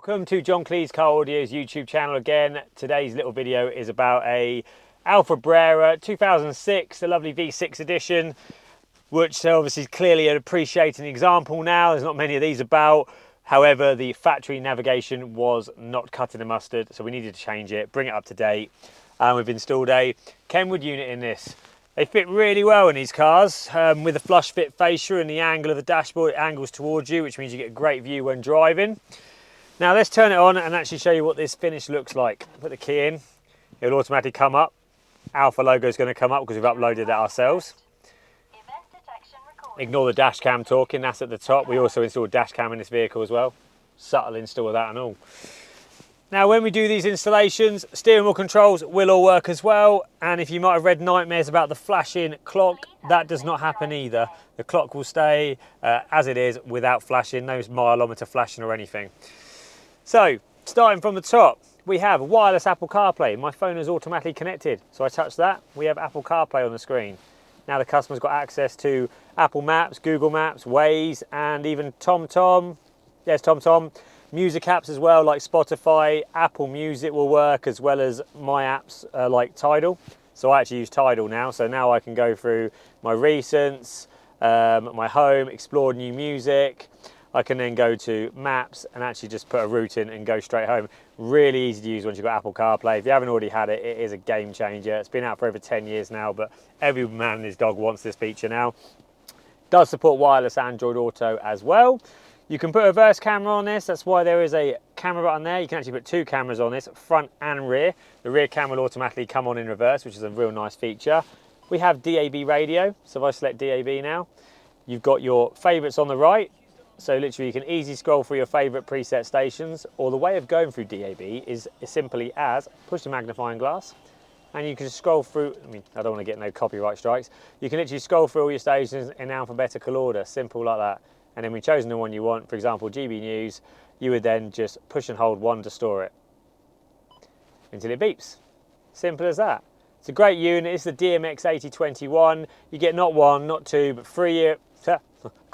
Welcome to John Kleis Car Audio's YouTube channel again. Today's little video is about a Alfa Brera 2006, the lovely V6 edition, which obviously is clearly an appreciating example now. There's not many of these about. However, the factory navigation was not cutting the mustard, so we needed to change it, bring it up to date. And we've installed a Kenwood unit in this. They fit really well in these cars with the flush fit fascia and the angle of the dashboard. It angles towards you, which means you get a great view when driving. Now let's turn it on and actually show you what this finish looks like. Put the key in, it'll automatically come up. Alfa logo is going to come up because we've uploaded that ourselves. Ignore the dash cam talking, that's at the top. We also installed dash cam in this vehicle as well. Subtle install of that and all. Now when we do these installations, steering wheel controls will all work as well. And if you might have read nightmares about the flashing clock, that does not happen either. The clock will stay as it is without flashing, no mileometer flashing or anything. So, starting from the top, we have wireless Apple CarPlay. My phone is automatically connected, so I touch that, we have Apple CarPlay on the screen. Now the customer's got access to Apple Maps, Google Maps, Waze, and even TomTom. Yes, TomTom. Music apps as well, like Spotify, Apple Music will work, as well as my apps like Tidal. So I actually use Tidal now, so now I can go through my recents, my home, explore new music. I can then go to Maps and actually just put a route in and go straight home. Really easy to use once you've got Apple CarPlay. If you haven't already had it, it is a game changer. It's been out for over 10 years now, but every man and his dog wants this feature now. Does support wireless Android Auto as well. You can put a reverse camera on this. That's why there is a camera button there. You can actually put two cameras on this, front and rear. The rear camera will automatically come on in reverse, which is a real nice feature. We have DAB radio, so if I select DAB now, you've got your favorites on the right. So literally you can easily scroll through your favorite preset stations, or the way of going through DAB is as simply as push the magnifying glass and you can just scroll through. I mean, I don't want to get no copyright strikes. You can literally scroll through all your stations in alphabetical order, simple like that. And then when you've chosen the one you want, for example, GB News, you would then just push and hold one to store it until it beeps. Simple as that. It's a great unit. It's the DMX8021. You get not one, not two, but 3 year, can't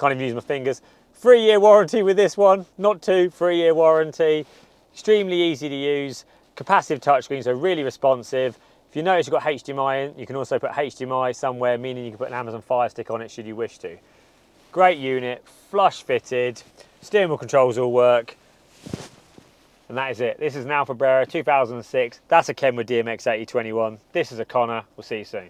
even use my fingers. 3 year warranty with this one, not two, 3 year warranty. Extremely easy to use, capacitive touchscreen, so really responsive. If you notice you've got HDMI in, you can also put HDMI somewhere, meaning you can put an Amazon Fire Stick on it should you wish to. Great unit, flush fitted, steering wheel controls all work. And that is it. This is an Alfa Brera 2006. That's a Kenwood DMX8021. This is a Connor. We'll see you soon.